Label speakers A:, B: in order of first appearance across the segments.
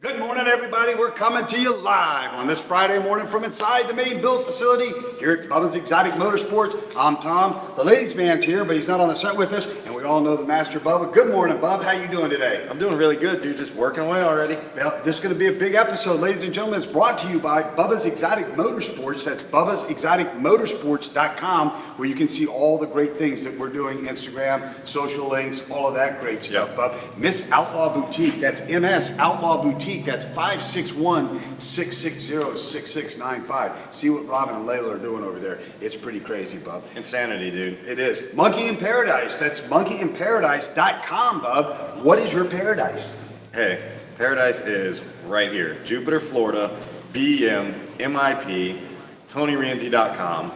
A: Good morning, everybody. We're coming to you live on this Friday morning from inside the main build facility here at Bubba's Exotic Motorsports. I'm Tom. The ladies' man's here, but he's not on the set with us, and we all know the master, Bubba. Good morning, Bub. How you doing today?
B: I'm doing really good, dude. Just working away already.
A: Well, this is going to be a big episode, ladies and gentlemen. It's brought to you by Bubba's Exotic Motorsports. That's Bubba'sExoticMotorsports.com, where you can see all the great things that we're doing, Instagram, social links, all of that great stuff, Bub. Miss Outlaw Boutique. That's MS Outlaw Boutique. That's 561-660-6695. See what Robin and Layla are doing over there. It's pretty crazy, Bub.
B: Insanity, dude.
A: It is. Monkey in Paradise. That's monkeyinparadise.com, Bub. What is your paradise?
B: Hey, paradise is right here. Jupiter, Florida, BEM, MIP, TonyRienzi.com.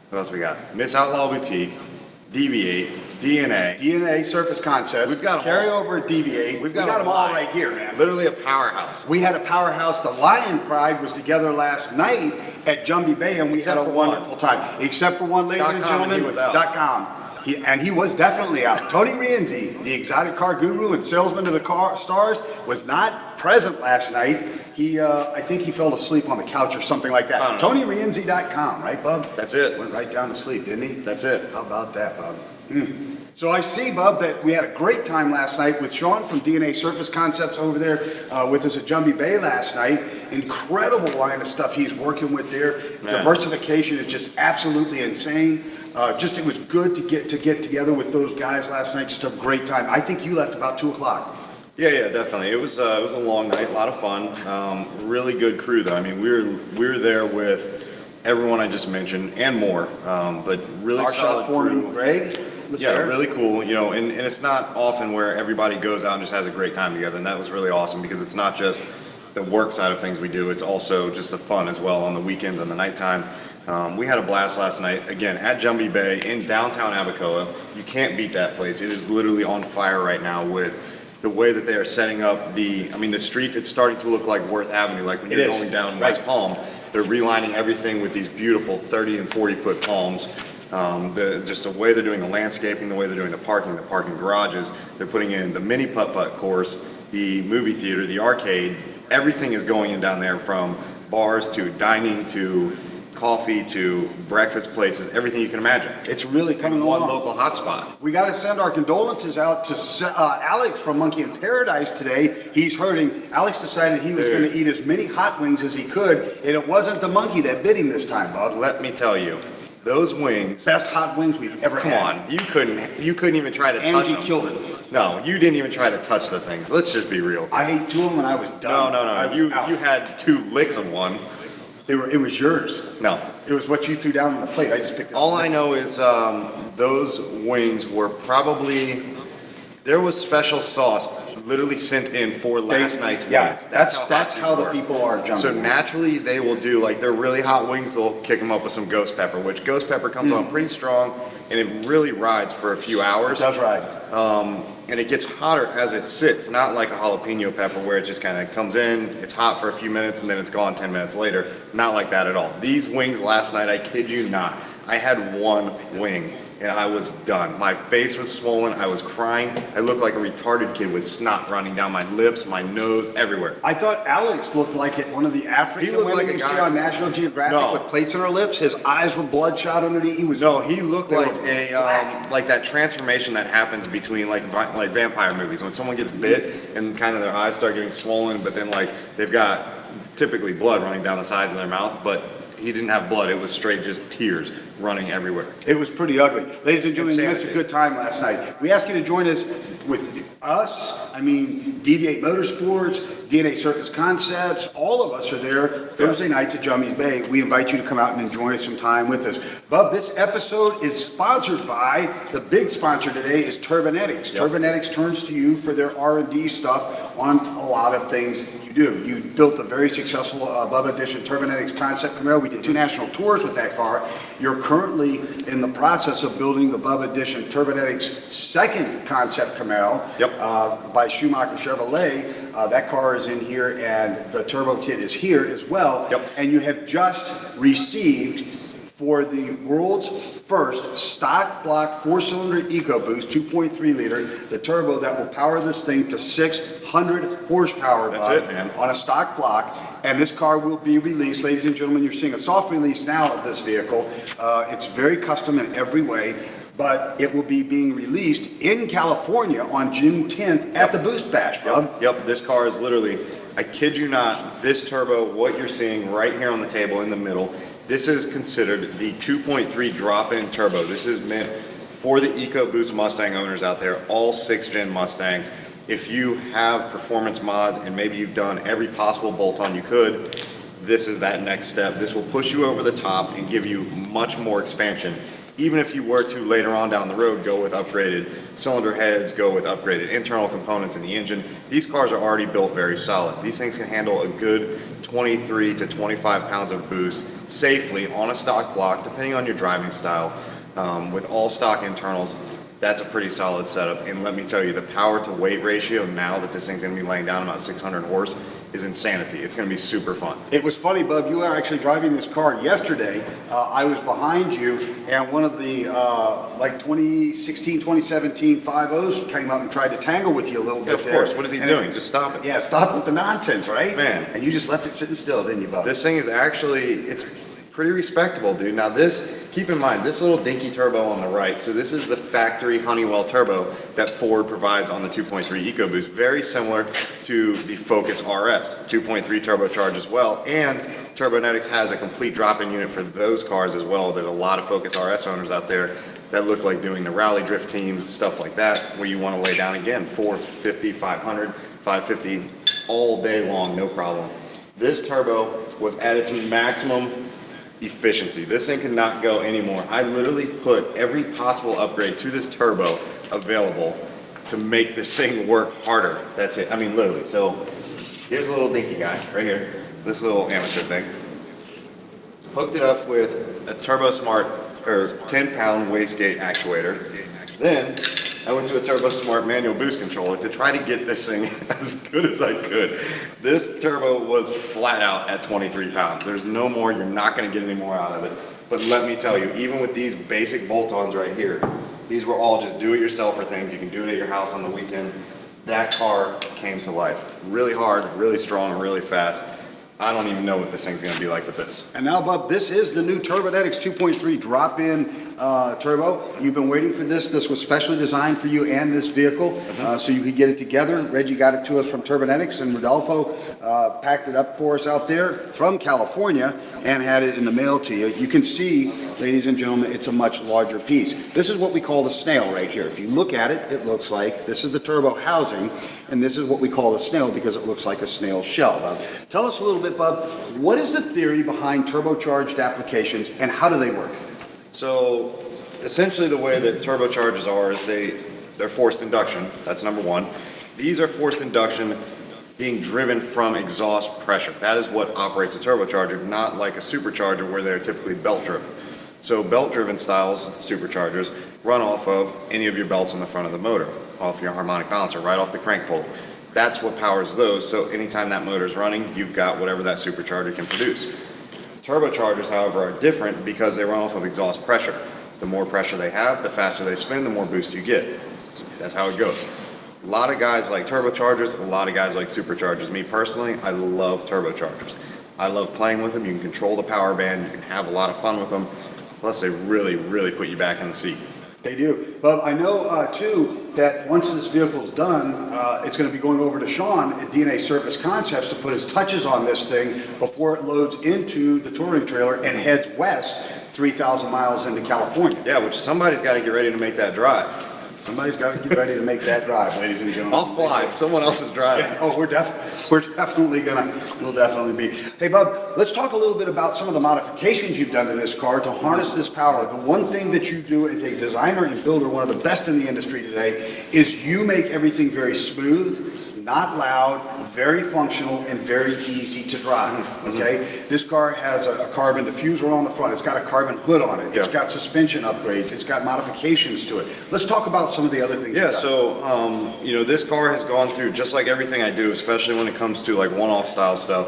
B: What else we got? Miss Outlaw Boutique, DV8, DNA
A: Surface Concept.
B: We've got
A: carryover at DV8. We've got them all right here, man.
B: Literally a powerhouse.
A: We had a powerhouse. The Lion Pride was together last night at Jumbie Bay, and we had a wonderful time. Except for one, ladies and gentlemen.
B: He was out.
A: .com. He was definitely out. Tony Rienzi, the exotic car guru and salesman of the car stars, was not present last night. I think he fell asleep on the couch or something like that. TonyRienzi.com, right, Bub?
B: That's it.
A: Went right down to sleep, didn't he?
B: That's it.
A: How about that, Bub? So I see, Bub, that we had a great time last night with Sean from DNA Surface Concepts over there with us at Jumbie Bay last night. Incredible line of stuff he's working with there. Man. Diversification is just absolutely insane. It was good to get together with those guys last night. Just a great time. I think you left about 2 o'clock.
B: Yeah, definitely. It was a long night, a lot of fun. Really good crew, though. I mean, we were there with everyone I just mentioned and more. But really
A: our
B: solid
A: foreman, Greg.
B: Yeah, really cool. You know, and it's not often where everybody goes out and just has a great time together. And that was really awesome because it's not just the work side of things we do. It's also just the fun as well on the weekends and the nighttime. We had a blast last night, again, at Jumbie Bay in downtown Abacoa. You can't beat that place. It is literally on fire right now with the way that they are setting up the streets. It's starting to look like Worth Avenue, like when you're going down West Palm. They're relining everything with these beautiful 30 and 40 foot palms. Just the way they're doing the landscaping, the way they're doing the parking garages. They're putting in the mini putt-putt course, the movie theater, the arcade. Everything is going in down there, from bars to dining to coffee to breakfast places, everything you can imagine.
A: It's really coming along.
B: One local hotspot.
A: We got to send our condolences out to Alex from Monkey in Paradise today. He's hurting. Alex decided he was going to eat as many hot wings as he could, and it wasn't the monkey that bit him this time, Bub.
B: Let me tell you, those wings,
A: best hot wings we've ever had.
B: Come on, you couldn't even try to touch them.
A: Angie killed it.
B: No, you didn't even try to touch the things. Let's just be real.
A: I ate 2 of them and I was done.
B: No. You had 2 licks of one.
A: It was yours.
B: No.
A: It was what you threw down on the plate. I just picked it up.
B: All I know is those wings were probably, there was special sauce literally sent in for last night's wings.
A: Yeah, that's how the people are jumping.
B: So naturally they will do, like they're really hot wings, they'll kick them up with some ghost pepper, which ghost pepper comes on pretty strong and it really rides for a few hours.
A: It does ride.
B: And it gets hotter as it sits, not like a jalapeno pepper where it just kind of comes in, it's hot for a few minutes and then it's gone 10 minutes later. Not like that at all. These wings last night, I kid you not, I had 1 wing and I was done. My face was swollen, I was crying. I looked like a retarded kid with snot running down my lips, my nose, everywhere.
A: I thought Alex looked like one of the African women you see on National Geographic with plates in her lips. His eyes were bloodshot underneath. He looked
B: like like that transformation that happens between like vampire movies when someone gets bit and kind of their eyes start getting swollen, but then like they've got typically blood running down the sides of their mouth, but he didn't have blood. It was straight just tears running everywhere.
A: It was pretty ugly. Ladies and gentlemen, you missed a good time last night. We ask you to join us with DV8 Motorsports, DNA Surface Concepts, all of us are there Thursday nights at Jumbie Bay. We invite you to come out and enjoy some time with us. Bub, this episode is sponsored by, the big sponsor today is Turbonetics. Yep. Turbonetics turns to you for their R&D stuff on a lot of things you do. You built a very successful Bubba Edition Turbonetics concept Camaro. We did 2 national tours with that car. You're currently in the process of building the Bubba Edition Turbonetics second concept Camaro by Schumacher Chevrolet. That car is in here and the turbo kit is here as well. Yep. And you have just received for the world's first stock block 4-cylinder Eco-Boost 2.3 liter, the turbo that will power this thing to 600 horsepower.
B: That's it, man.
A: On a stock block. And this car will be released, ladies and gentlemen. You're seeing a soft release now of this vehicle. It's very custom in every way, but it will be being released in California on June 10th at the Boost Bash, bro.
B: Yep, this car is literally, I kid you not, this turbo, what you're seeing right here on the table in the middle, this is considered the 2.3 drop-in turbo. This is meant for the Eco-Boost Mustang owners out there, all 6th-gen Mustangs. If you have performance mods and maybe you've done every possible bolt-on you could, this is that next step. This will push you over the top and give you much more expansion. Even if you were to later on down the road go with upgraded cylinder heads, go with upgraded internal components in the engine, these cars are already built very solid. These things can handle a good 23 to 25 pounds of boost safely on a stock block, depending on your driving style, with all stock internals. That's a pretty solid setup, and let me tell you, the power to weight ratio now that this thing's gonna be laying down about 600 horse is insanity. It's gonna be super fun.
A: It was funny, Bub, you were actually driving this car yesterday. I was behind you, and one of the like 2016, 2017 5.0s came up and tried to tangle with you a little bit.
B: Of course, what is he doing? Just stop it.
A: Yeah, stop with the nonsense, right?
B: Man.
A: And you just left it sitting still, didn't you, Bub?
B: This thing is actually, it's pretty respectable, dude. Now this, keep in mind, this little dinky turbo on the right, so this is the factory Honeywell turbo that Ford provides on the 2.3 Eco-Boost. Very similar to the Focus RS, 2.3 turbocharged as well, and Turbonetics has a complete drop-in unit for those cars as well. There's a lot of Focus RS owners out there that look like doing the rally drift teams, stuff like that, where you want to lay down again, 450, 500, 550 all day long, no problem. This turbo was at its maximum efficiency. This thing cannot go anymore. I literally put every possible upgrade to this turbo available to make this thing work harder. That's it. I mean, literally. So here's a little dinky guy right here. This little amateur thing. Hooked it up with a Turbo Smart or 10-pound wastegate actuator. Then I went to a Turbo Smart manual boost controller to try to get this thing as good as I could. This turbo was flat out at 23 pounds. There's no more, you're not gonna get any more out of it. But let me tell you, even with these basic bolt-ons right here, these were all just do-it-yourselfer things. You can do it at your house on the weekend. That car came to life. Really hard, really strong, really fast. I don't even know what this thing's gonna be like with this.
A: And now, Bub, this is the new Turbonetics 2.3 drop-in turbo. You've been waiting for this. This was specially designed for you and this vehicle, so you could get it together. Reggie got it to us from Turbonetics, and Rodolfo packed it up for us out there from California and had it in the mail to you. You can see, ladies and gentlemen, it's a much larger piece. This is what we call the snail right here. If you look at it, it looks like this is the turbo housing, and this is what we call the snail because it looks like a snail shell. Bub, tell us a little bit, Bub, what is the theory behind turbocharged applications and how do they work?
B: So essentially the way that turbochargers are is they're forced induction. That's number one. These are forced induction being driven from exhaust pressure. That is what operates a turbocharger, not like a supercharger where they're typically belt driven. So belt driven styles, superchargers, run off of any of your belts on the front of the motor, off your harmonic balancer, right off the crank pulley. That's what powers those. So anytime that motor is running, you've got whatever that supercharger can produce. Turbochargers, however, are different because they run off of exhaust pressure. The more pressure they have, the faster they spin, the more boost you get. That's how it goes. A lot of guys like turbochargers, a lot of guys like superchargers. Me personally, I love turbochargers. I love playing with them. You can control the power band, you can have a lot of fun with them. Plus, they really, really put you back in the seat.
A: They do. But I know, too, that once this vehicle's done, it's going to be going over to Sean at DNA Surface Concepts to put his touches on this thing before it loads into the touring trailer and heads west 3,000 miles into California.
B: Yeah, which somebody's got to get ready to make that drive.
A: Somebody's got to get ready to make that drive, ladies and gentlemen.
B: I'll fly if someone else is driving.
A: Yeah, oh, we'll definitely be. Hey, Bub, let's talk a little bit about some of the modifications you've done to this car to harness this power. The one thing that you do as a designer and builder, one of the best in the industry today, is you make everything very smooth, not loud, very functional, and very easy to drive, okay? This car has a carbon diffuser on the front. It's got a carbon hood on it. It's got suspension upgrades. It's got modifications to it. Let's talk about some of the other things.
B: Yeah, so, you know, this car has gone through, just like everything I do, especially when it comes to like one-off style stuff,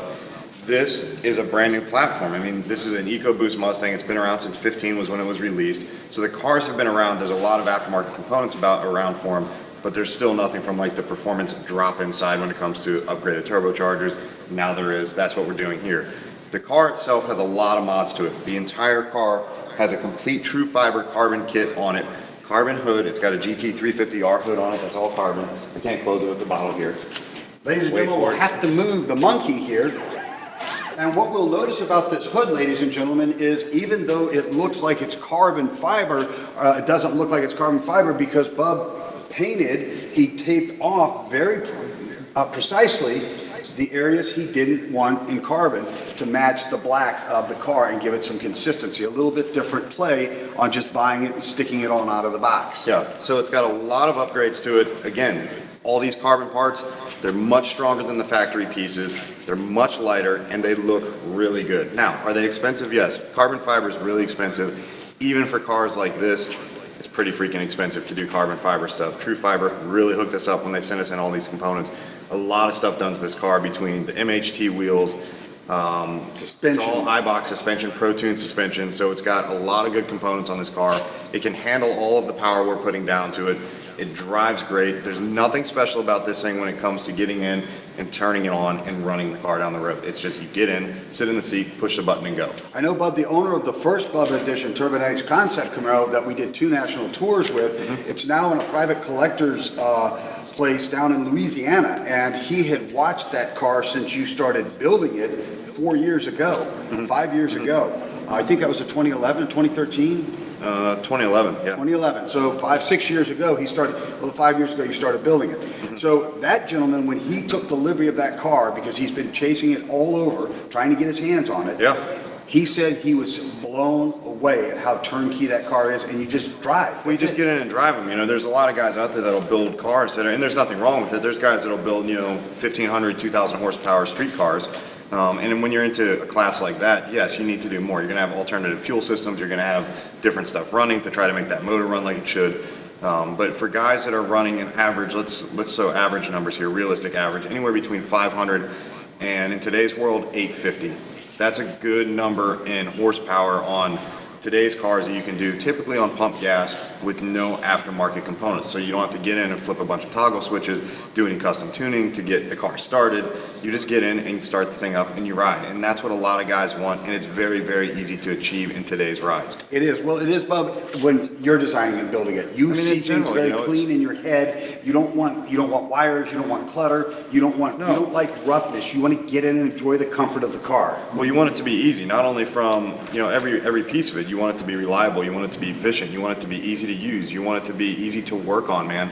B: This is a brand new platform. I mean, this is an Eco-Boost Mustang. It's been around since 15 was when it was released. So the cars have been around. There's a lot of aftermarket components around for them, but there's still nothing from like the performance drop inside when it comes to upgraded turbochargers. Now there is. That's what we're doing here. The car itself has a lot of mods to it. The entire car has a complete true fiber carbon kit on it. Carbon hood. It's got a GT350R hood on it. That's all carbon. I can't close it with the bottle here.
A: Ladies and gentlemen, we'll have to move the monkey here. And what we'll notice about this hood, ladies and gentlemen, is even though it looks like it's carbon fiber, it doesn't look like it's carbon fiber because Bub painted, he taped off very precisely the areas he didn't want in carbon to match the black of the car and give it some consistency. A little bit different play on just buying it and sticking it on out of the box.
B: Yeah, so it's got a lot of upgrades to it. Again, all these carbon parts, they're much stronger than the factory pieces. They're much lighter and they look really good. Now, are they expensive? Yes. Carbon fiber is really expensive. Even for cars like this, it's pretty freaking expensive to do carbon fiber stuff. True Fiber really hooked us up when they sent us in all these components. A lot of stuff done to this car between the MHT wheels, suspension. It's all iBox suspension, ProTune suspension, so it's got a lot of good components on this car. It can handle all of the power we're putting down to it. It drives great. There's nothing special about this thing when it comes to getting in and turning it on and running the car down the road. It's just you get in, sit in the seat, push the button and go.
A: I know, Bub, the owner of the first Bubba edition Turbonetics Concept Camaro that we did 2 national tours with, it's now in a private collector's place down in Louisiana, and he had watched that car since you started building it 4 years ago, 5 years ago. I think that was a 2011, 2013?
B: 2011, yeah.
A: 2011. So 5-6 years ago, he started, well, 5 years ago, you started building it. So that gentleman, when he took delivery of that car, because he's been chasing it all over, trying to get his hands on it,
B: yeah.
A: He said he was blown away at how turnkey that car is, and you just drive.
B: We just get in and drive them. You know, there's a lot of guys out there that'll build cars that are, and there's nothing wrong with it. There's guys that'll build, you know, 1,500, 2,000 horsepower street cars. And then when you're into a class like that, yes, you need to do more. You're going to have alternative fuel systems. You're going to have different stuff running to try to make that motor run like it should. But for guys that are running an average, let's throw average numbers here, realistic average, anywhere between 500 and in today's world, 850. That's a good number in horsepower on today's cars that you can do typically on pump gas with no aftermarket components. So you don't have to get in and flip a bunch of toggle switches, do any custom tuning to get the car started. You just get in and you start the thing up and you ride. And that's what a lot of guys want, and it's very, very easy to achieve in today's rides.
A: It is. Well, it is, Bub, when you're designing and building it. You see things very clean in your head. You don't want wires, you don't want clutter, you don't like roughness. You want to get in and enjoy the comfort of the car.
B: Well, you want it to be easy, not only from, you know, every piece of it. You want it to be reliable, you want it to be efficient, you want it to be easy to use, you want it to be easy to work on, man.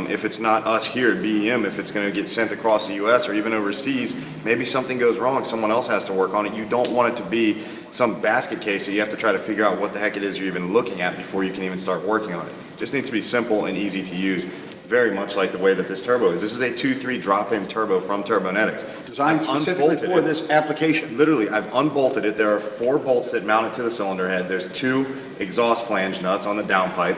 B: If it's not us here at BEM, if it's going to get sent across the US or even overseas, maybe something goes wrong, someone else has to work on it. You don't want it to be some basket case that you have to try to figure out what the heck it is you're even looking at before you can even start working on it. It just needs to be simple and easy to use, very much like the way that this turbo is. This is a 2.3 drop-in turbo from Turbonetics.
A: Designed specifically for this application.
B: Literally, I've unbolted it. There are 4 bolts that mount it to the cylinder head. There's 2 exhaust flange nuts on the downpipe,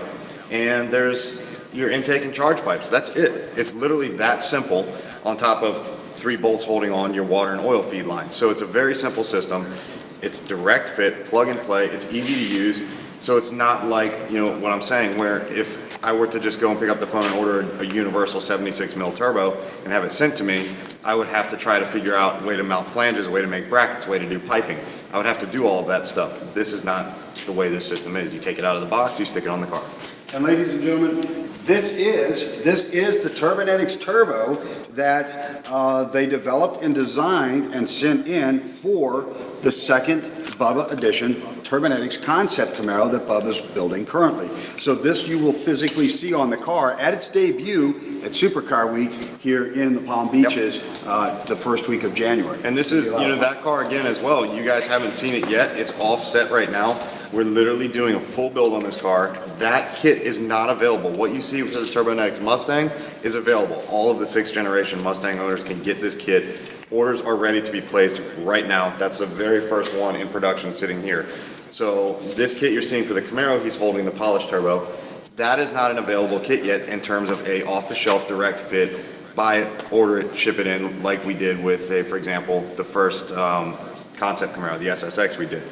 B: and there's your intake and charge pipes. That's it. It's literally that simple, on top of 3 bolts holding on your water and oil feed lines. So it's a very simple system. It's direct fit, plug and play. It's easy to use. So it's not like, you know, what I'm saying, where if I were to just go and pick up the phone and order a universal 76 mil turbo and have it sent to me, I would have to try to figure out a way to mount flanges, a way to make brackets, a way to do piping. I would have to do all of that stuff. This is not the way this system is. You take it out of the box, you stick it on the car.
A: And ladies and gentlemen, this is the Turbonetics Turbo that they developed and designed and sent in for the second Bubba edition Turbonetics Concept Camaro that Bubba's building currently. So this you will physically see on the car at its debut at Supercar Week here in the Palm Beaches the first week of January.
B: And this is, you know, that car again as well. You guys haven't seen it yet. It's offset right now. We're literally doing a full build on this car. That kit is not available. What you see with the Turbonetics Mustang is available. All of the 6th generation Mustang owners can get this kit. Orders are ready to be placed right now. That's the very first one in production sitting here. So this kit you're seeing for the Camaro, he's holding the polished turbo. That is not an available kit yet in terms of a off-the-shelf direct fit buy it, order it, ship it in, like we did with, say, for example, the first concept Camaro, the SSX we did.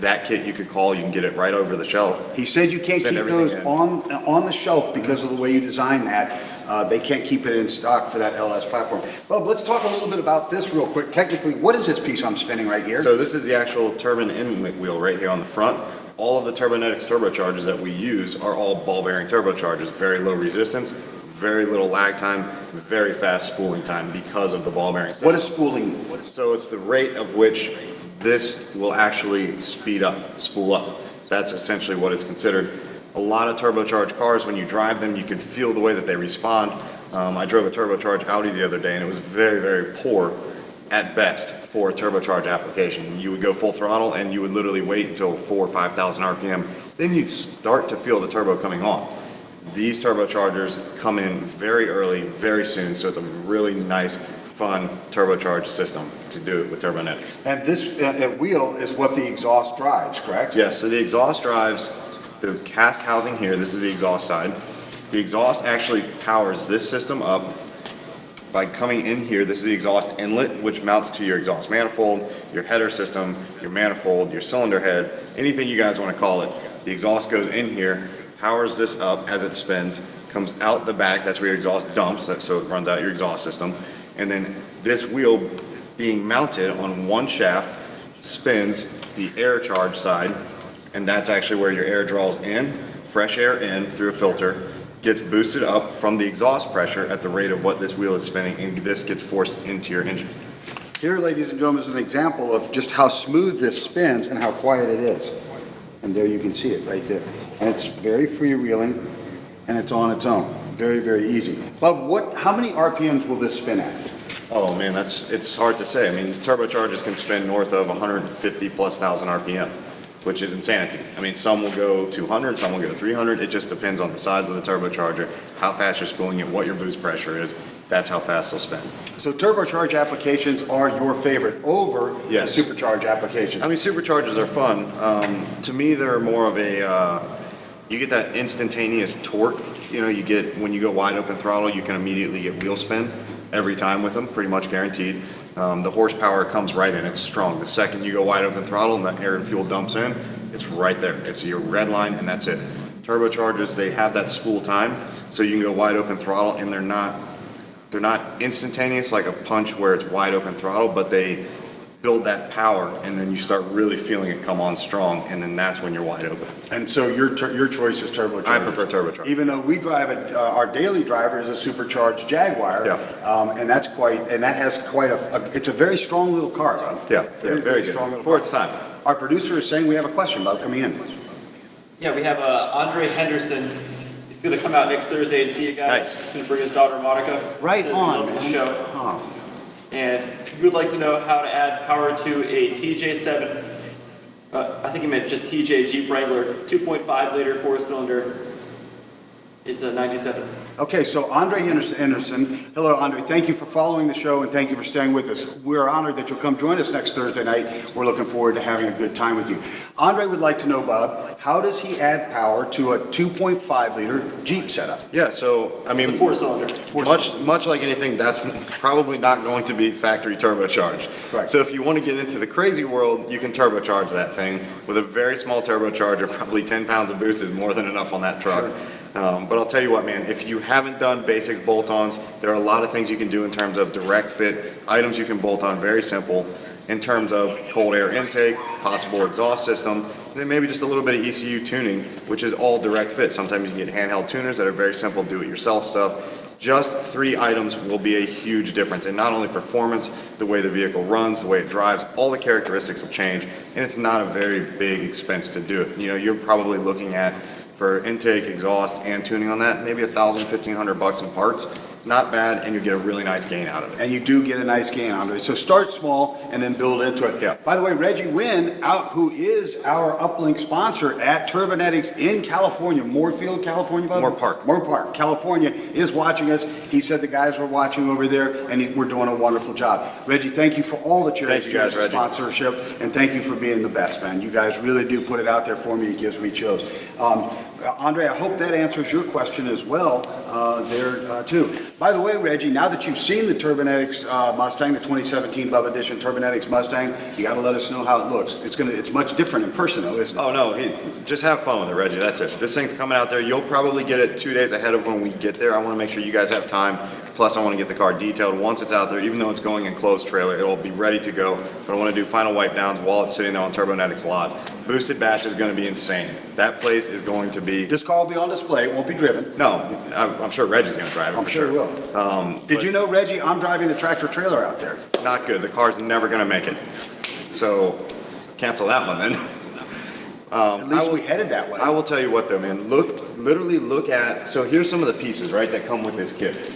B: That kit you could call, you can get it right over the shelf.
A: He said you can't keep those on the shelf because of the way you designed that. They can't keep it in stock for that LS platform. Bub, let's talk a little bit about this real quick. Technically, what is this piece I'm spinning right here?
B: So this is the actual turbine inlet wheel right here on the front. All of the Turbonetics turbochargers that we use are all ball bearing turbochargers. Very low resistance, very little lag time, very fast spooling time because of the ball bearing system.
A: What is spooling?
B: So it's the rate of which this will actually speed up, spool up. That's essentially what it's considered. A lot of turbocharged cars, when you drive them, you can feel the way that they respond. I drove a turbocharged Audi the other day, and it was very, very poor at best for a turbocharged application. You would go full throttle, and you would literally wait until 4,000 or 5,000 RPM. Then you'd start to feel the turbo coming on. These turbochargers come in very early, very soon, so it's a really nice, fun turbocharged system to do it with Turbonetics.
A: And this wheel is what the exhaust drives, correct?
B: Yes, so the exhaust drives the cast housing here. This is the exhaust side. The exhaust actually powers this system up by coming in here. This is the exhaust inlet, which mounts to your exhaust manifold, your header system, your manifold, your cylinder head, anything you guys want to call it. The exhaust goes in here, powers this up as it spins, comes out the back. That's where your exhaust dumps, so it runs out your exhaust system. And then this wheel being mounted on one shaft spins the air charge side, and that's actually where your air draws in, fresh air in through a filter, gets boosted up from the exhaust pressure at the rate of what this wheel is spinning, and this gets forced into your engine.
A: Here, ladies and gentlemen, is an example of just how smooth this spins and how quiet it is. And there you can see it right there. And it's very freewheeling, and it's on its own. Very, very easy. But how many RPMs will this spin at?
B: Oh man, it's hard to say. I mean, turbochargers can spin north of 150 plus thousand RPM, which is insanity. I mean, some will go 200, some will go 300. It just depends on the size of the turbocharger, how fast you're spooling it, what your boost pressure is. That's how fast they'll spin.
A: So turbocharged applications are your favorite over
B: Yes.
A: the supercharged applications?
B: I mean, superchargers are fun. To me, they're more of a, you get that instantaneous torque. You know, you get, when you go wide open throttle, you can immediately get wheel spin every time with them, pretty much guaranteed. The horsepower comes right in, it's strong. The second you go wide open throttle and the air and fuel dumps in, it's right there. It's your red line and that's it. Turbochargers, they have that spool time, so you can go wide open throttle, and they're not instantaneous like a punch where it's wide open throttle, but they build that power, and then you start really feeling it come on strong, and then that's when you're wide open.
A: And so your choice is turbocharged?
B: I prefer turbocharged.
A: Even though we drive our daily driver is a supercharged Jaguar,
B: Yeah.
A: and that has quite it's a very strong little car. Huh?
B: Yeah, very good.
A: Strong little
B: For
A: car.
B: its time.
A: Our producer is saying we have a question about coming in.
C: Yeah, we have Andre Henderson. He's going to come out next Thursday and see you guys.
B: Nice.
C: He's going to bring his daughter Monica.
A: Right
C: Says he
A: on,
C: loves the
A: man.
C: show.
A: Oh.
C: And we would like to know how to add power to a TJ7. I think he meant just TJ Jeep Wrangler, 2.5 liter 4-cylinder. It's a 97.
A: Okay, so Andre Henderson. Hello, Andre. Thank you for following the show, and thank you for staying with us. We're honored that you'll come join us next Thursday night. We're looking forward to having a good time with you. Andre would like to know, Bob, how does he add power to a 2.5 liter Jeep setup?
B: Yeah, so, I mean,
C: It's a 4-cylinder.
B: much like anything, that's probably not going to be factory turbocharged.
A: Right.
B: So if you want to get into the crazy world, you can turbocharge that thing with a very small turbocharger. Probably 10 pounds of boost is more than enough on that truck.
A: Sure.
B: But I'll tell you what, man, if you haven't done basic bolt-ons, there are a lot of things you can do in terms of direct fit, items you can bolt on, very simple, in terms of cold air intake, possible exhaust system, and then maybe just a little bit of ECU tuning, which is all direct fit. Sometimes you can get handheld tuners that are very simple, do-it-yourself stuff. Just 3 items will be a huge difference in not only performance, the way the vehicle runs, the way it drives, all the characteristics will change, and it's not a very big expense to do it. You know, you're probably looking at, for intake, exhaust, and tuning on that, maybe $1,000, $1,500 in parts. Not bad, and you get a really nice gain out of it.
A: And you do get a nice gain, Andre. So start small and then build into it.
B: Yeah.
A: By the way, Reggie Wynn, who is our uplink sponsor at Turbonetics in California, Moorfield, California, Bob? Moore Park, California, is watching us. He said the guys were watching over there, and we're doing a wonderful job. Reggie, thank you for all that you're
B: Thank you guys, Reggie.
A: sponsorship, and thank you for being the best, man. You guys really do put it out there for me. It gives me chills. Andre, I hope that answers your question as well there too. By the way, Reggie, now that you've seen the Turbonetics Mustang, the 2017 Bubba Edition Turbonetics Mustang, you got to let us know how it looks. It's much different in person though, isn't it?
B: Oh no, just have fun with it, Reggie. That's it. This thing's coming out there. You'll probably get it 2 days ahead of when we get there. I want to make sure you guys have time. Plus, I want to get the car detailed. Once it's out there, even though it's going in closed trailer, it'll be ready to go. But I want to do final wipe downs while it's sitting there on Turbonetics lot. Boosted bash is going to be insane. That place is going to be.
A: This car will be on display. It won't be driven.
B: No, I'm sure Reggie's going to drive it.
A: I'm
B: for
A: sure he will. Did
B: but
A: you know, Reggie, I'm driving the tractor trailer out there.
B: Not good. The car's never going to make it. So cancel that one then.
A: At least we headed that way.
B: I will tell you what though, man. Literally look at. So here's some of the pieces, right, that come with this kit.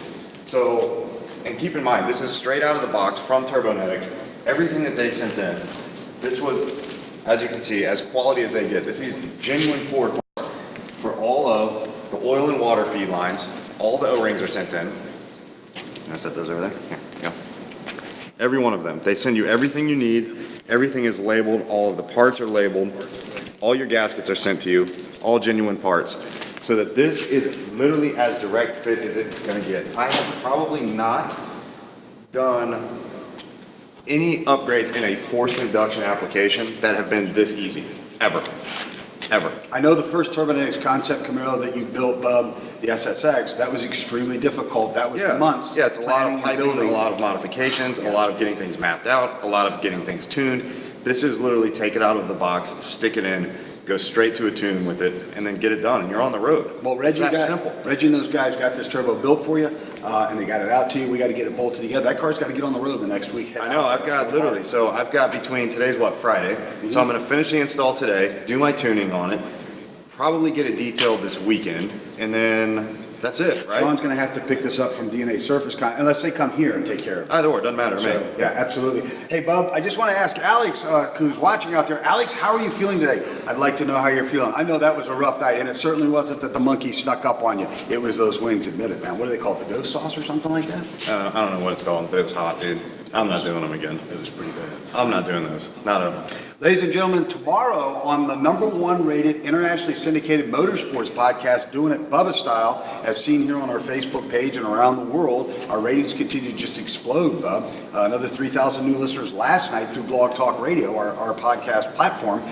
B: So, and keep in mind, this is straight out of the box from Turbonetics. Everything that they sent in, this was, as you can see, as quality as they get. This is genuine Ford parts for all of the oil and water feed lines. All the O-rings are sent in. Can I set those over there? Yeah. Every one of them. They send you everything you need. Everything is labeled. All of the parts are labeled. All your gaskets are sent to you. All genuine parts. So that this is literally as direct fit as it's going to get. I have probably not done any upgrades in a forced induction application that have been this easy, ever.
A: I know the first Turbonetics concept Camaro that you built, Bub, the SSX, that was extremely difficult. That was months.
B: Yeah, it's a lot of piping,
A: building.
B: a lot of modifications, a lot of getting things mapped out, a lot of getting things tuned. This is literally take it out of the box, stick it in, go straight to a tune with it, and then get it done, and you're on the road.
A: Well, Reggie and those guys got this turbo built for you, and they got it out to you. We got to get it bolted together. That car's got to get on the road the next week.
B: I know, I've got between, today's what, Friday? So I'm going to finish the install today, do my tuning on it, probably get it detailed this weekend, and then that's it, right?
A: Sean's going to have to pick this up from DNA Surface Con, unless they come here and take care of it.
B: Either or, doesn't matter to me.
A: So, yeah, absolutely. Hey, Bub, I just want to ask Alex, who's watching out there. Alex, how are you feeling today? I'd like to know how you're feeling. I know that was a rough night, and it certainly wasn't that the monkey snuck up on you. It was those wings, admit it, man. What do they call it, the ghost sauce or something like that?
B: I don't know what it's called, but it was hot, dude. I'm not doing them again.
A: It was pretty bad.
B: I'm not doing those. Not at all.
A: Ladies and gentlemen, tomorrow on the #1 rated internationally syndicated motorsports podcast, Doing It Bubba Style, as seen here on our Facebook page and around the world, our ratings continue to just explode, Bub. Another 3,000 new listeners last night through Blog Talk Radio, our podcast platform.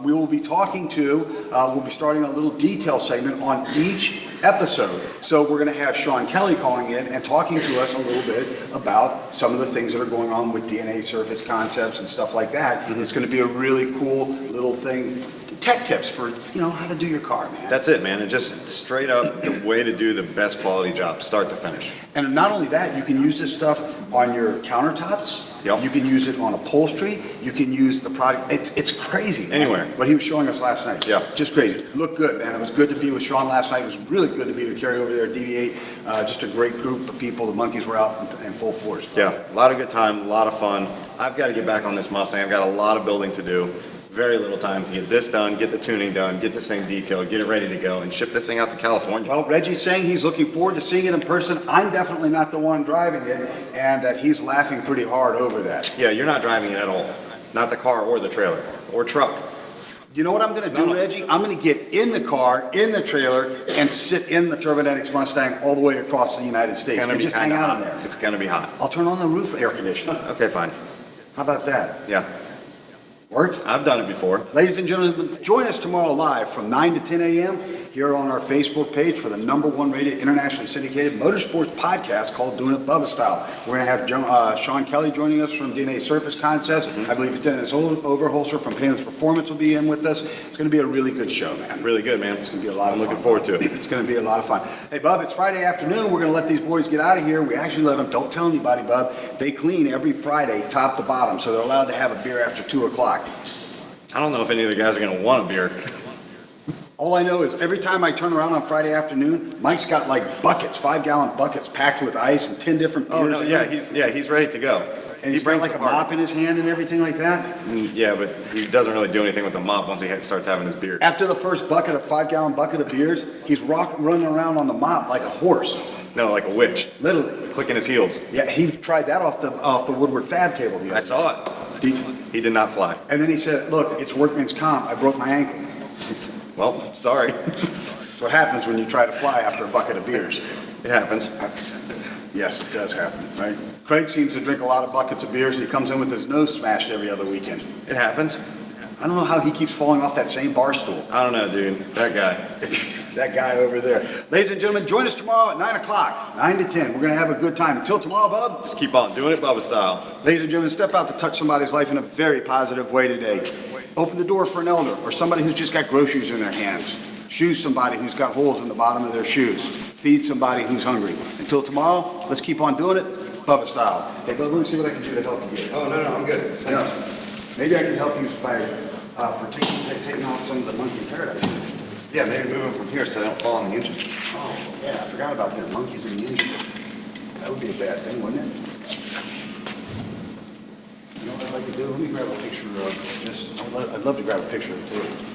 A: We will be we'll be starting a little detail segment on each episode. So we're going to have Sean Kelly calling in and talking to us a little bit about some of the things that are going on with DNA Surface Concepts and stuff like that. It's going to be a really cool little thing, tech tips for, how to do your car, man.
B: That's it, man. And just straight up the way to do the best quality job, start to finish.
A: And not only that, you can use this stuff on your countertops.
B: Yep.
A: You can use it on upholstery. You can use the product. It's crazy, man.
B: Anywhere.
A: What he was showing us last night.
B: Yeah.
A: Just crazy. Looked good, man. It was good to be with Sean last night. It was really good to be with Kerry over there at DV8. Just a great group of people. The monkeys were out in full force.
B: Yeah, a lot of good time, a lot of fun. I've got to get back on this Mustang. I've got a lot of building to do. Very little time to get this done, get the tuning done, get this thing detailed, get it ready to go, and ship this thing out to California.
A: Well, Reggie's saying he's looking forward to seeing it in person. I'm definitely not the one driving it, and that he's laughing pretty hard over that.
B: Yeah, you're not driving it at all. Not the car or the trailer or truck.
A: You know what I'm going to do, Reggie? I'm going to get in the car, in the trailer, and sit in the Turbonetics Mustang all the way across the United States.
B: It's going to be
A: just hang out
B: hot.
A: in there.
B: It's going to be hot.
A: I'll turn on the roof air conditioning.
B: Okay, fine.
A: How about that?
B: Yeah.
A: Work?
B: I've done it before.
A: Ladies and gentlemen, join us tomorrow live from 9 to 10 a.m. here on our Facebook page for the #1 rated internationally syndicated motorsports podcast called Doing It Bubba Style. We're going to have Sean Kelly joining us from DNA Surface Concepts. I believe it's Dennis Overholser from Painless Performance will be in with us. It's going to be a really good show, man.
B: Really good, man.
A: It's going to be a lot of fun.
B: I'm looking forward to it.
A: It's going to be a lot of fun. Hey, Bub, it's Friday afternoon. We're going to let these boys get out of here. We actually let them, don't tell anybody, Bub. They clean every Friday, top to bottom, so they're allowed to have a beer after 2 o'clock.
B: I don't know if any of the guys are going to want a beer.
A: All I know is every time I turn around on Friday afternoon, Mike's got like buckets, 5-gallon buckets packed with ice and 10 different beers.
B: Oh, no,
A: in
B: yeah,
A: them.
B: he's ready to go.
A: And he's got like a mop in his hand and everything like that.
B: Yeah, but he doesn't really do anything with the mop once he starts having his beer.
A: After the first bucket, a 5-gallon bucket of beers, he's running around on the mop like a horse.
B: No, like a witch.
A: Literally.
B: Clicking his heels.
A: Yeah, he tried that off the Woodward Fab table the other
B: I saw it. He did not fly.
A: And then he said, look, it's workman's comp. I broke my ankle.
B: Well, sorry.
A: what happens when you try to fly after a bucket of beers.
B: It happens.
A: Yes, it does happen, right? Craig seems to drink a lot of buckets of beers, and he comes in with his nose smashed every other weekend.
B: It happens.
A: I don't know how he keeps falling off that same bar stool.
B: I don't know, dude. That guy.
A: That guy over there. Ladies and gentlemen, join us tomorrow at 9 o'clock, 9 to 10. We're going to have a good time. Until tomorrow, Bub.
B: Just keep on doing it Bubba style.
A: Ladies and gentlemen, step out to touch somebody's life in a very positive way today. Open the door for an elder or somebody who's just got groceries in their hands. Shoe somebody who's got holes in the bottom of their shoes. Feed somebody who's hungry. Until tomorrow, let's keep on doing it, Bubba style. Hey, Bubba, let me see what I can do to help you here.
B: Oh, no, I'm good.
A: Yeah. Maybe I can help you by taking off some of the monkey paradise.
B: Yeah, maybe move them from here so they don't fall in the engine.
A: Oh, yeah, I forgot about that. Monkeys in the engine. That would be a bad thing, wouldn't it? You know what I'd like to do? Let me grab a picture of this. I'd love to grab a picture of the two.